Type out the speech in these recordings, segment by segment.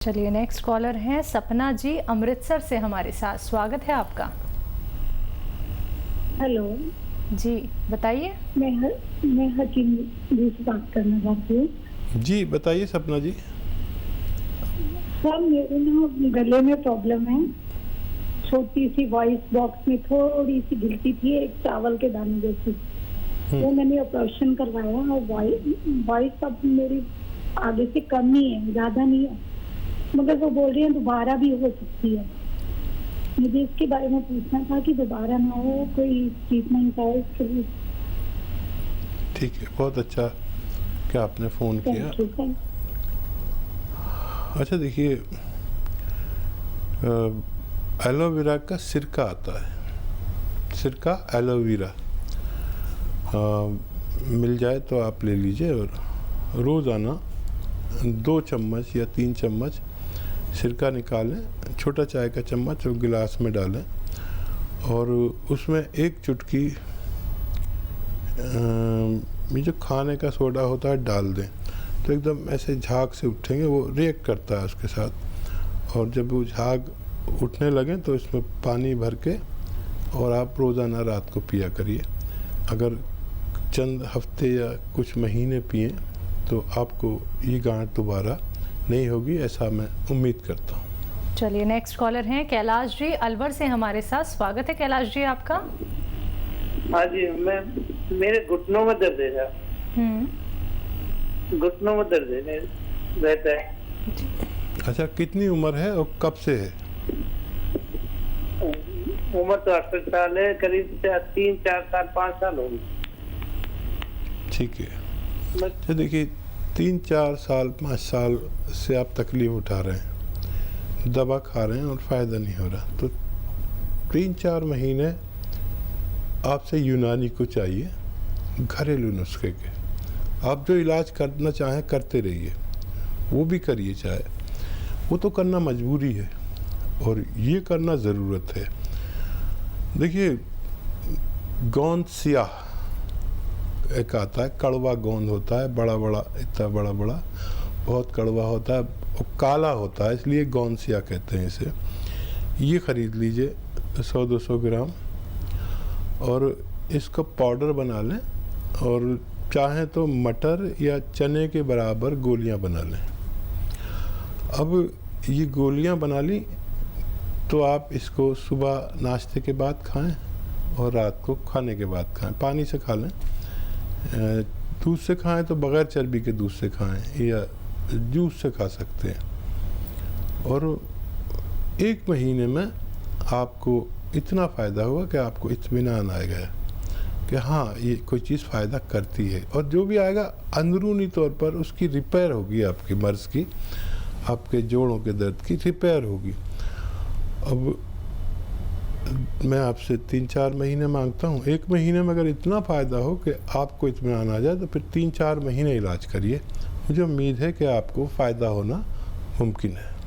चलिए next collar हैं सपना जी अमृतसर से हमारे साथ। स्वागत है आपका। हेलो जी बताइए। मैं हकीम जी से बात करना चाहती हूँ। जी बताइए सपना जी। सर मेरे ना गले में प्रॉब्लम है, छोटी सी वॉइस बॉक्स में थोड़ी सी गिरती थी, एक चावल के दाने जैसी। वो मैंने ऑपरेशन करवाया और वॉइस अब मेरी आगे से कम ही है, ज़्यादा नहीं है, मगर वो बोल रही है दोबारा भी हो सकती है। मुझे इसके बारे में पूछना था कि दोबारा ना हो, कोई ट्रीटमेंट है इसके लिए। ठीक है, बहुत अच्छा कि आपने फ़ोन किया। अच्छा देखिए, एलोवेरा का सिरका आता है, सिरका एलोवेरा मिल जाए तो आप ले लीजिए और रोज़ाना 2 चम्मच या 3 चम्मच सिरका निकालें, छोटा चाय का चम्मच और गिलास में डालें और उसमें एक चुटकी ये जो खाने का सोडा होता है डाल दें, तो एकदम ऐसे झाग से उठेंगे, वो रिएक्ट करता है उसके साथ। और जब वो झाग उठने लगें तो इसमें पानी भर के और आप रोज़ाना रात को पिया करिए। अगर चंद हफ्ते या कुछ महीने पिएं तो आपको ये गांठ दोबारा नहीं होगी, ऐसा मैं उम्मीद करता हूँ। चलिए नेक्स्ट कॉलर हैं कैलाश जी अलवर से हमारे साथ। स्वागत है कैलाश जी आपका। हाँ जी, मेरे घुटनों में दर्द है। घुटनों में दर्द है रहता है। अच्छा, कितनी उम्र है और कब से है? उम्र तो 68 साल है, करीब 3-4 साल 5 साल होंगे। ठीक है, तो देखिए 3-4 साल 5 साल से आप तकलीफ उठा रहे हैं, दवा खा रहे हैं और फ़ायदा नहीं हो रहा, तो 3-4 महीने आपसे यूनानी को चाहिए, घरेलू नुस्खे के। आप जो इलाज करना चाहें करते रहिए, वो भी करिए, चाहे वो तो करना मजबूरी है और ये करना ज़रूरत है। देखिए गोंद सियाह एक आता है, कड़वा गोंद होता है, बड़ा बड़ा, इतना बड़ा बड़ा, बहुत कड़वा होता है और काला होता है, इसलिए गोंद सियाह कहते हैं इसे। ये ख़रीद लीजिए 100-200 ग्राम और इसको पाउडर बना लें और चाहें तो मटर या चने के बराबर गोलियां बना लें। अब ये गोलियां बना ली तो आप इसको सुबह नाश्ते के बाद खाएं और रात को खाने के बाद खाएं। पानी से खा लें, दूध से खाएं तो बग़ैर चर्बी के दूध से खाएं या जूस से खा सकते हैं। और 1 महीने में आपको इतना फ़ायदा हुआ कि आपको इत्मीनान आएगा कि हाँ ये कोई चीज़ फ़ायदा करती है, और जो भी आएगा अंदरूनी तौर पर उसकी रिपेयर होगी, आपकी मर्ज़ की, आपके जोड़ों के दर्द की रिपेयर होगी। अब मैं आपसे 3-4 महीने मांगता हूँ। 1 महीने में अगर इतना फ़ायदा हो कि आपको इत्मीनान आ जाए तो फिर 3-4 महीने इलाज करिए। मुझे उम्मीद है कि आपको फ़ायदा होना मुमकिन है।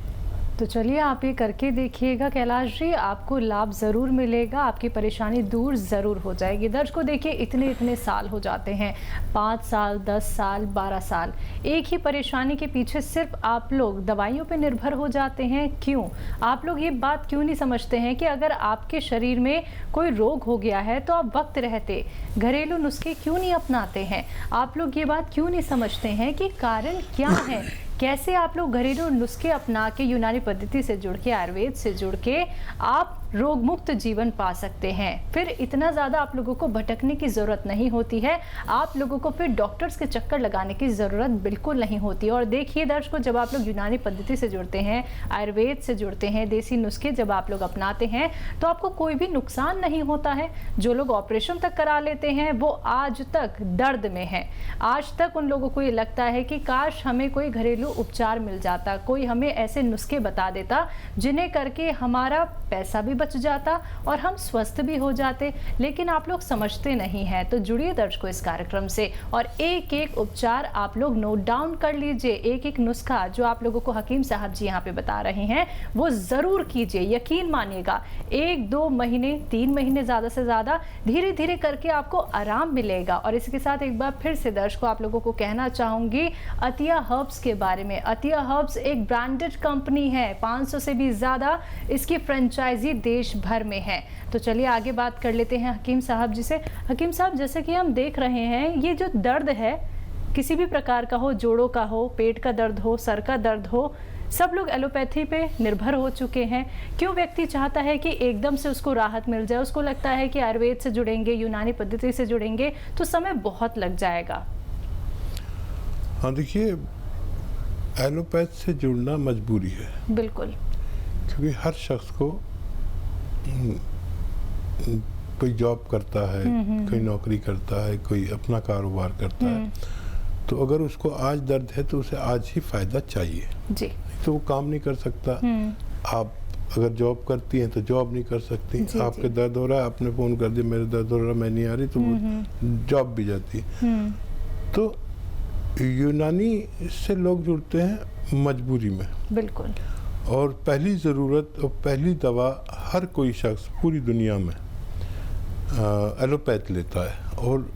तो चलिए आप ये करके देखिएगा कैलाश जी, आपको लाभ ज़रूर मिलेगा, आपकी परेशानी दूर ज़रूर हो जाएगी। दर्शकों देखिए इतने साल हो जाते हैं, 5 साल 10 साल 12 साल, एक ही परेशानी के पीछे सिर्फ आप लोग दवाइयों पे निर्भर हो जाते हैं। क्यों? आप लोग ये बात क्यों नहीं समझते हैं कि अगर आपके शरीर में कोई रोग हो गया है तो आप वक्त रहते घरेलू नुस्खे क्यों नहीं अपनाते हैं? आप लोग ये बात क्यों नहीं समझते हैं कि कारण क्या है? कैसे आप लोग घरेलू नुस्खे अपना के यूनानी पद्धति से जुड़ के, आयुर्वेद से जुड़ के आप रोग मुक्त जीवन पा सकते हैं। फिर इतना ज़्यादा आप लोगों को भटकने की ज़रूरत नहीं होती है, आप लोगों को फिर डॉक्टर्स के चक्कर लगाने की ज़रूरत बिल्कुल नहीं होती। और देखिए दर्शकों, जब आप लोग यूनानी पद्धति से जुड़ते हैं, आयुर्वेद से जुड़ते हैं, देसी नुस्खे जब आप लोग अपनाते हैं तो आपको कोई भी नुकसान नहीं होता है। जो लोग ऑपरेशन तक करा लेते हैं वो आज तक दर्द में है। आज तक उन लोगों को ये लगता है कि काश हमें कोई घरेलू उपचार मिल जाता, कोई हमें ऐसे नुस्खे बता देता जिन्हें करके हमारा पैसा भी बच जाता और हम स्वस्थ भी हो जाते, लेकिन आप लोग समझते नहीं हैं। तो जुड़िए दर्शकों इस कार्यक्रम से और एक एक उपचार आप लोग नोट डाउन कर लीजिए। एक एक नुस्खा जो आप लोगों को हकीम साहब जी यहाँ पे बता रहे हैं वो ज़रूर कीजिए। यकीन मानिएगा 1-2 महीने 3 महीने ज़्यादा से ज़्यादा धीरे धीरे करके आपको आराम मिलेगा। और इसके साथ एक बार फिर से दर्शकों आप लोगों को कहना चाहूँगी अतिया हर्ब्स के बारे में। अतिया हर्ब्स एक ब्रांडेड कंपनी है, 500 से भी ज़्यादा इसकी फ्रेंचाइजी देश भर में है। तो चलिए आगे बात कर लेते हैं हकीम साहब जी से। हकीम साहब, जैसे कि हम देख रहे हैं ये जो दर्द है किसी भी प्रकार का हो, जोड़ों का हो, पेट का दर्द हो, सर का दर्द हो, सब लोग एलोपैथी पे निर्भर हो चुके हैं। क्यों व्यक्ति चाहता है कि एकदम से उसको राहत मिल जाए? उसको लगता है कि आयुर्वेद से जुड़ेंगे, यूनानी पद्धति से जुड़ेंगे तो समय बहुत लग जाएगा। हाँ देखिए, एलोपैथ से जुड़ना मजबूरी है। बिल्कुल। क्योंकि हर शख्स को कोई जॉब करता है, कोई नौकरी करता है, कोई अपना कारोबार करता है, तो अगर उसको आज दर्द है तो उसे आज ही फायदा चाहिए जी। तो वो काम नहीं कर सकता। आप अगर जॉब करती हैं तो जॉब नहीं कर सकती। जी, आपके जी। दर्द हो रहा है, आपने फ़ोन कर दिया मेरे दर्द हो रहा है, मैं नहीं आ रही, तो वो जॉब भी जाती है। तो यूनानी से लोग जुड़ते हैं मजबूरी में। बिल्कुल। और पहली ज़रूरत और पहली दवा हर कोई शख्स पूरी दुनिया में एलोपैथ लेता है। और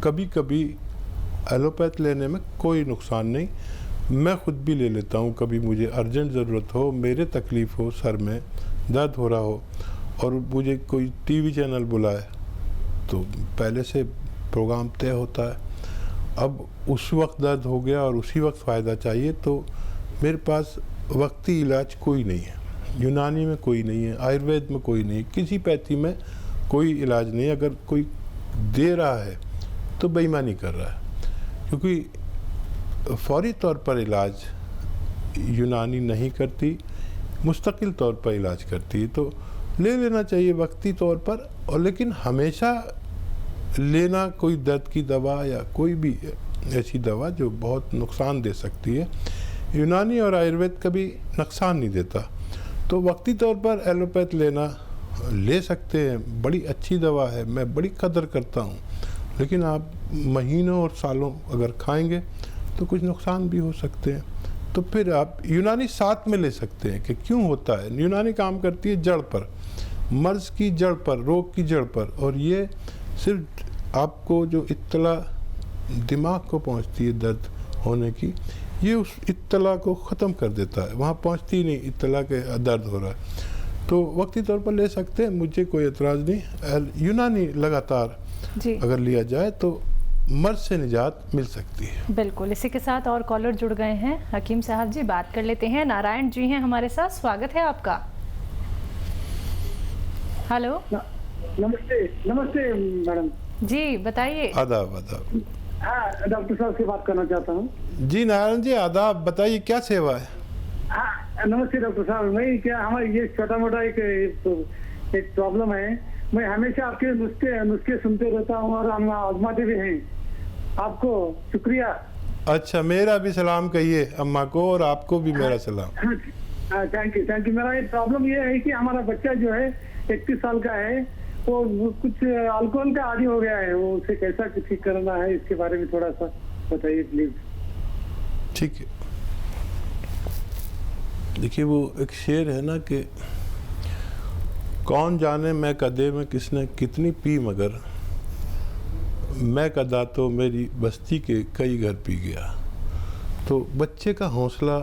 कभी कभी एलोपैथ लेने में कोई नुकसान नहीं, मैं ख़ुद भी ले लेता हूँ। कभी मुझे अर्जेंट ज़रूरत हो, मेरे तकलीफ़ हो, सर में दर्द हो रहा हो और मुझे कोई टीवी चैनल बुलाए तो पहले से प्रोग्राम तय होता है। अब उस वक्त दर्द हो गया और उसी वक्त फ़ायदा चाहिए तो मेरे पास वक्ती इलाज कोई नहीं है। यूनानी में कोई नहीं है, आयुर्वेद में कोई नहीं है, किसी पैथी में कोई इलाज नहीं है। अगर कोई दे रहा है तो बेईमानी कर रहा है, क्योंकि फौरी तौर पर इलाज यूनानी नहीं करती, मुस्तकिल तौर पर इलाज करती है। तो ले लेना चाहिए वक्ती तौर पर, और लेकिन हमेशा लेना कोई दर्द की दवा या कोई भी ऐसी दवा जो बहुत नुकसान दे सकती है, यूनानी और आयुर्वेद कभी नुकसान नहीं देता। तो वक्ती तौर पर एलोपैथ लेना ले सकते हैं, बड़ी अच्छी दवा है, मैं बड़ी कदर करता हूँ। लेकिन आप महीनों और सालों अगर खाएंगे तो कुछ नुकसान भी हो सकते हैं। तो फिर आप यूनानी साथ में ले सकते हैं कि क्यों होता है। यूनानी काम करती है जड़ पर, मर्ज़ की जड़ पर, रोग की जड़ पर, और ये सिर्फ आपको जो इत्तला दिमाग को पहुंचती है दर्द होने की, ये उस इत्तला को ख़त्म कर देता है, वहाँ पहुंचती नहीं इत्तला के दर्द हो रहा है। तो वक्ती तौर पर ले सकते हैं, मुझे कोई एतराज़ नहीं। यूनानी लगातार जी। अगर लिया जाए तो मर्ज़ से निजात मिल सकती है। बिल्कुल। इसी के साथ और कॉलर जुड़ गए हैं हकीम साहब जी, बात कर लेते हैं। नारायण जी हैं हमारे साथ, स्वागत है आपका। हेलो। नमस्ते। नमस्ते मैडम जी बताइए। आदाब आदाब। हाँ, डॉक्टर साहब से बात करना चाहता हूँ। जी नारायण जी आदाब, बताइए क्या सेवा है। हाँ नमस्ते डॉक्टर साहब। मैं क्या, हमारे ये छोटा मोटा एक प्रॉब्लम है। मैं हमेशा आपके नुस्खे सुनते रहता हूँ और हम आजमाते भी हैं। आपको शुक्रिया। अच्छा, मेरा भी सलाम कहिए अम्मा को और आपको भी मेरा सलाम। Thank you thank you. मेरा एक प्रॉब्लम ये है कि हमारा बच्चा जो है 31 साल का है, वो कुछ अल्कोहल का आदी हो गया है। वो उसे कैसा ठीक करना है, इसके बारे में थोड़ा सा बताइए प्लीज। ठीक है। देखिए वो एक शेर है ना कि कौन जाने मैं कदे में किसने कितनी पी, मगर मैं कदा तो मेरी बस्ती के कई घर पी गया। तो बच्चे का हौसला,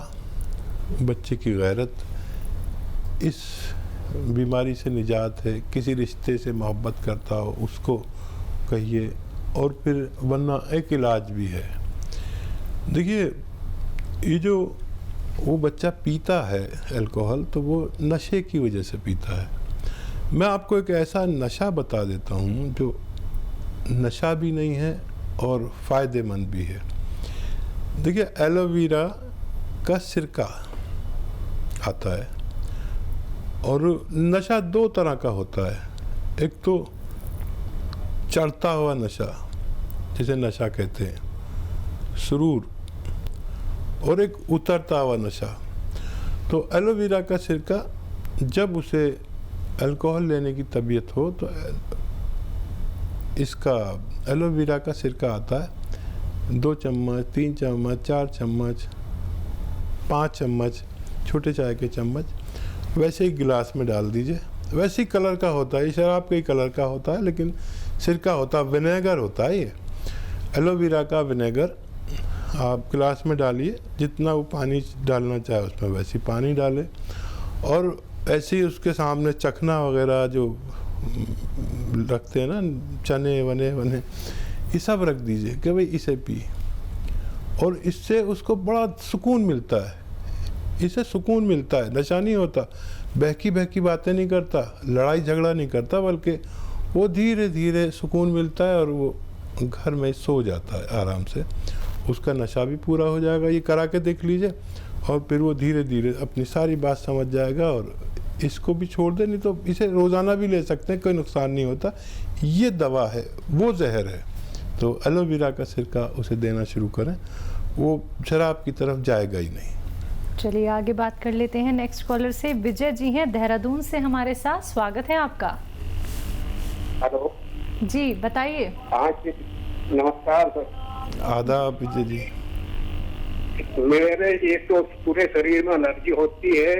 बच्चे की गैरत इस बीमारी से निजात है। किसी रिश्ते से मोहब्बत करता हो उसको कहिए, और फिर वरना एक इलाज भी है। देखिए ये जो वो बच्चा पीता है अल्कोहल, तो वो नशे की वजह से पीता है। मैं आपको एक ऐसा नशा बता देता हूँ जो नशा भी नहीं है और फ़ायदेमंद भी है। देखिए एलोवेरा का सिरका आता है, और नशा दो तरह का होता है। एक तो चढ़ता हुआ नशा जिसे नशा कहते हैं, सुरूर, और एक उतरता हुआ नशा। तो एलोवेरा का सिरका जब उसे अल्कोहल लेने की तबीयत हो तो इसका एलोवेरा का सिरका आता है, 2 चम्मच, 3 चम्मच, 4 चम्मच, 5 चम्मच, छोटे चाय के चम्मच वैसे ही गिलास में डाल दीजिए। वैसे ही कलर का होता है, ये शराब के ही कलर का होता है, लेकिन सिरका होता है, विनेगर होता है ये। एलोवेरा का विनेगर आप गिलास में डालिए, जितना वो पानी डालना चाहे उसमें वैसे ही पानी डालें, और ऐसे ही उसके सामने चखना वगैरह जो रखते हैं ना, चने वने ये सब रख दीजिए कि भाई इसे पी, और इससे उसको बड़ा सुकून मिलता है। इससे सुकून मिलता है, नशा नहीं होता, बहकी बातें नहीं करता, लड़ाई झगड़ा नहीं करता, बल्कि वो धीरे धीरे सुकून मिलता है और वो घर में सो जाता है आराम से। उसका नशा भी पूरा हो जाएगा, ये करा के देख लीजिए, और फिर वो धीरे धीरे अपनी सारी बात समझ जाएगा और इसको भी छोड़ दे। नहीं तो इसे रोज़ाना भी ले सकते हैं, कोई नुकसान नहीं होता। ये दवा है, वो जहर है। तो एलोवेरा का सिरका उसे देना शुरू करें, वो शराब की तरफ जाएगा ही नहीं। चलिए आगे बात कर लेते हैं नेक्स्ट कॉलर से। विजय जी हैं देहरादून से हमारे साथ, स्वागत है आपका। हेलो जी बताइए। हाँ जी, नमस्कार सर। आदाब विजय जी। मेरे एक तो पूरे शरीर में एलर्जी होती है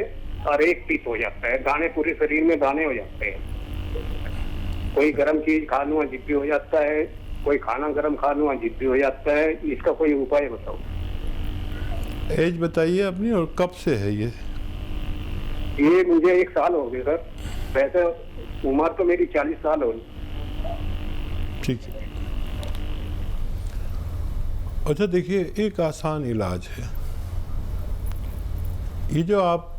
और एक पित्त हो जाता है, दाने पूरे शरीर में दाने हो जाते हैं। कोई गर्म चीज खा लूँ अजीब भी हो जाता है, कोई खाना गर्म खा लूँ अजीब भी हो जाता है। इसका कोई उपाय बताओ। एज बताइए अपनी, और कब से है ये? ये मुझे 1 साल हो गए सर, वैसे उम्र तो मेरी 40 साल हो गई। ठीक है। अच्छा देखिए, एक आसान इलाज है। ये जो आप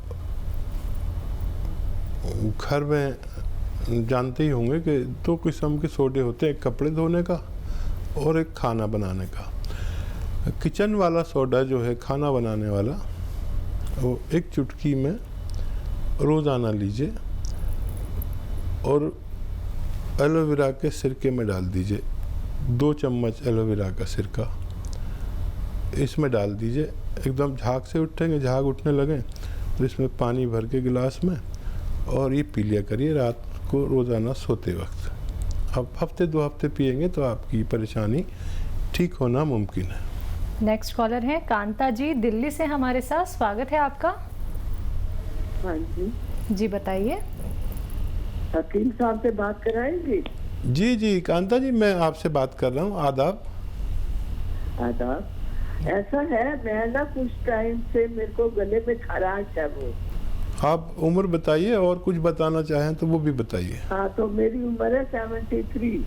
घर में जानते ही होंगे कि 2 किस्म के सोडे होते हैं, एक कपड़े धोने का और एक खाना बनाने का। किचन वाला सोडा जो है, खाना बनाने वाला, वो 1 चुटकी में रोज़ाना लीजिए और एलोवेरा के सिरके में डाल दीजिए। 2 चम्मच एलोवेरा का सिरका इसमें डाल दीजिए। एकदम झाग से उठेंगे, झाग उठने लगें तो इसमें पानी भर के गिलास में, और ये पी लिया करिए रात को रोज़ाना सोते वक्त। अब हफ्ते 2 हफ्ते पिएंगे तो आपकी परेशानी ठीक होना मुमकिन है। नेक्स्ट कॉलर है कांता जी दिल्ली से हमारे साथ, स्वागत है आपका। हाँ जी जी बताइए। 3 साल से बात कराएंगे? जी कांता जी, मैं आपसे बात कर रहा हूँ। आदाब। आदाब। ऐसा है, मैं ना कुछ टाइम से मेरे को गले में खराश है। वो आप उम्र बताइए, और कुछ बताना चाहें तो वो भी बताइए। हाँ, तो मेरी उम्र है 73।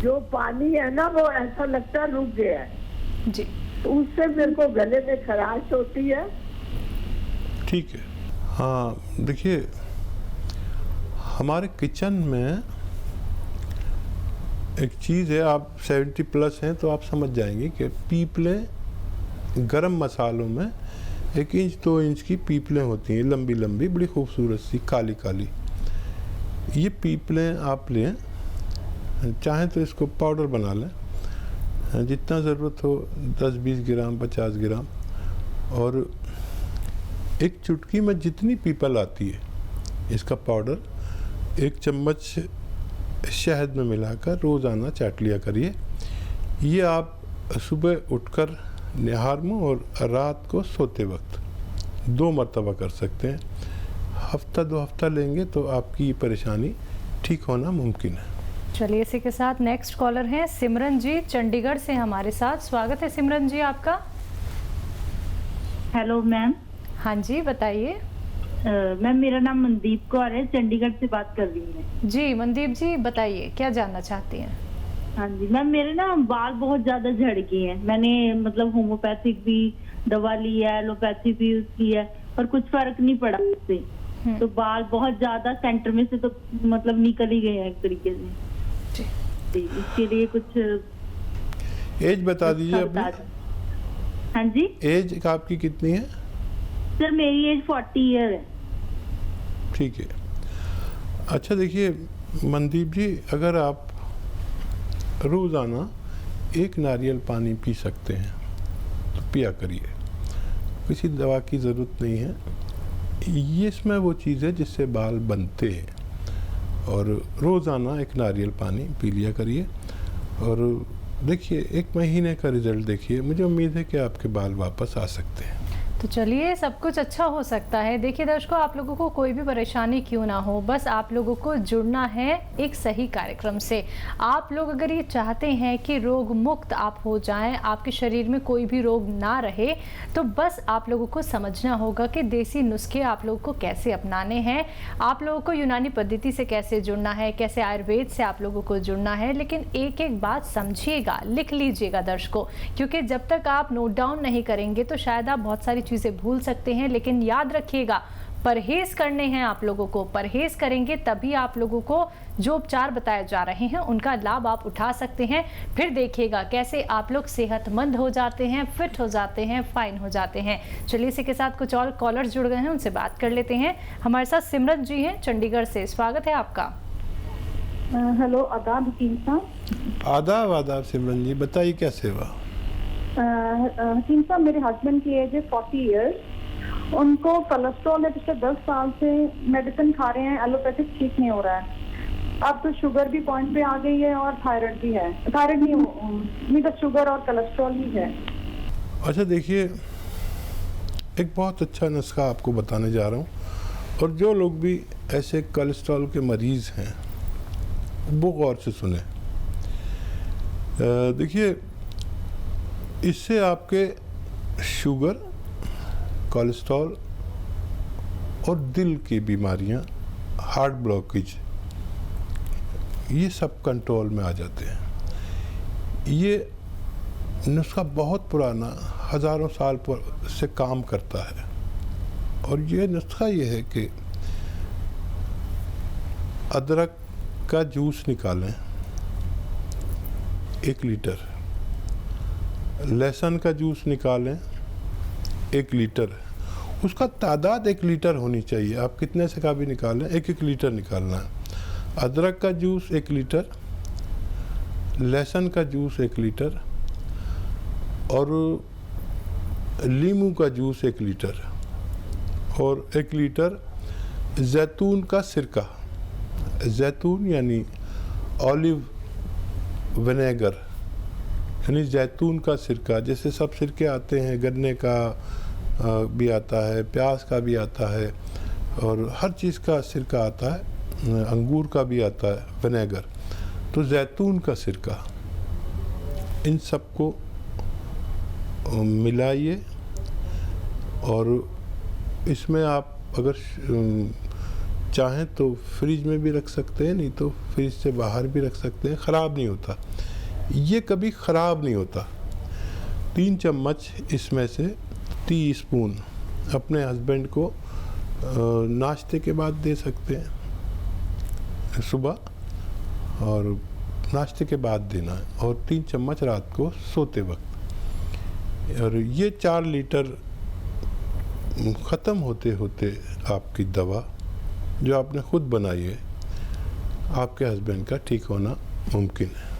जो पानी है ना, वो ऐसा लगता रुक गया है जी, तो उससे मेरे को गले में खराश होती है। ठीक है। हाँ देखिए, हमारे किचन में एक चीज़ है, आप 70 प्लस हैं तो आप समझ जाएंगे कि पीपलें गरम मसालों में 1 इंच 2 इंच की पीपलें होती हैं, लंबी लंबी, बड़ी खूबसूरत सी, काली काली। ये पीपलें आप लें, चाहें तो इसको पाउडर बना लें, जितना ज़रूरत हो, 10-20 ग्राम 50 ग्राम, और 1 चुटकी में जितनी पीपल आती है इसका पाउडर 1 चम्मच शहद में मिलाकर रोज़ाना चाट लिया करिए। ये आप सुबह उठकर निहार में और रात को सोते वक्त 2 मरतबा कर सकते हैं। हफ्ता 2 हफ्ता लेंगे तो आपकी परेशानी ठीक होना मुमकिन है। चलिए इसी के साथ नेक्स्ट कॉलर हैं सिमरन जी चंडीगढ़ से हमारे साथ, स्वागत है सिमरन जी आपका। Hello ma'am. हाँ जी बताइए। मैम मेरा नाम मनदीप कौर है, चंडीगढ़ से बात कर रही हूँ। जी मनदीप जी बताइए, क्या जानना चाहती हैं? हाँ जी मैम, मेरे ना बाल बहुत ज्यादा झड़ गए हैं। मैंने मतलब होम्योपैथिक भी दवा ली है, एलोपैथी भी यूज की है, पर कुछ फर्क नहीं पड़ा उससे। तो बाल बहुत ज्यादा सेंटर में से तो मतलब निकल ही गए हैं एक तरीके से। जी, इसके लिए कुछ एज बता दीजिए अपनी। हाँ जी, एज आपकी कितनी है? सर मेरी एज 40 ईयर है। ठीक है। अच्छा देखिए मनदीप जी, अगर आप रोज़ाना 1 नारियल पानी पी सकते हैं तो पिया करिए, किसी दवा की ज़रूरत नहीं है। ये इसमें वो चीज़ है जिससे बाल बनते हैं। और रोज़ाना एक नारियल पानी पी लिया करिए और देखिए 1 महीने का रिज़ल्ट देखिए, मुझे उम्मीद है कि आपके बाल वापस आ सकते हैं। तो चलिए, सब कुछ अच्छा हो सकता है। देखिए दर्शकों, आप लोगों को कोई भी परेशानी क्यों ना हो, बस आप लोगों को जुड़ना है एक सही कार्यक्रम से। आप लोग अगर ये चाहते हैं कि रोग मुक्त आप हो जाएं, आपके शरीर में कोई भी रोग ना रहे, तो बस आप लोगों को समझना होगा कि देसी नुस्खे आप लोगों को कैसे अपनाने हैं, आप लोगों को यूनानी पद्धति से कैसे जुड़ना है, कैसे आयुर्वेद से आप लोगों को जुड़ना है। लेकिन एक एक बात समझिएगा, लिख लीजिएगा दर्शकों, क्योंकि जब तक आप नोट डाउन नहीं करेंगे तो शायद आप बहुत सारी चीज़ें भूल सकते हैं। लेकिन याद रखिएगा, परहेज करने हैं आप लोगों को, परहेज करेंगे तभी आप लोगों को जो उपचार बताए जा रहे हैं उनका लाभ आप उठा सकते हैं। फिर देखिएगा कैसे आप लोग सेहतमंद हो जाते हैं, फिट हो जाते हैं, फाइन हो जाते हैं। चलिए, इसी के साथ कुछ और कॉलर्स जुड़ गए हैं, उनसे बात कर लेते हैं। हमारे साथ सिमरन जी हैं चंडीगढ़ से, स्वागत है आपका। हेलो, आदाब हकीम साहब। आदाब सिमरन जी, बताइए क्या सेवा। हकीम साहब, मेरे हस्बैंड की एज है 40 इयर्स। उनको कोलेस्ट्रॉल है, पिछले 10 साल से मेडिसिन खा रहे हैं, एलोपैथिक ठीक नहीं हो रहा है। अब तो शुगर भी पॉइंट पे आ गई है और थायराइड भी है। थायराइड नहीं तो शुगर और कोलेस्ट्रॉल ही है। अच्छा देखिए, एक बहुत अच्छा नुस्खा आपको बताने जा रहा हूँ, और जो लोग भी ऐसे कोलेस्ट्रॉल के मरीज़ हैं वो गौर से सुने। देखिए, इससे आपके शुगर, कोलेस्ट्रॉल और दिल की बीमारियां, हार्ट ब्लॉकेज, ये सब कंट्रोल में आ जाते हैं। ये नुस्खा बहुत पुराना, हज़ारों साल से काम करता है। और ये नुस्खा ये है कि अदरक का जूस निकालें 1 लीटर, लहसुन का जूस निकालें 1 लीटर, उसका तादाद 1 लीटर होनी चाहिए। आप कितने से का भी निकालें, 1-1 लीटर निकालना है। अदरक का जूस 1 लीटर, लहसुन का जूस 1 लीटर और नींबू का जूस 1 लीटर और 1 लीटर जैतून का सिरका। जैतून यानी ऑलिव विनेगर, यानी जैतून का सिरका। जैसे सब सिरके आते हैं, गन्ने का भी आता है, प्याज का भी आता है और हर चीज़ का सिरका आता है, अंगूर का भी आता है विनेगर। तो जैतून का सिरका, इन सबको मिलाइए और इसमें आप अगर चाहें तो फ्रिज में भी रख सकते हैं, नहीं तो फ्रिज से बाहर भी रख सकते हैं, ख़राब नहीं होता। ये कभी ख़राब नहीं होता। 3 चम्मच इसमें से टीस्पून अपने हस्बैंड को नाश्ते के बाद दे सकते हैं, सुबह और नाश्ते के बाद देना है, और 3 चम्मच रात को सोते वक्त। और ये 4 लीटर ख़त्म होते होते आपकी दवा जो आपने खुद बनाई है, आपके हस्बैंड का ठीक होना मुमकिन है।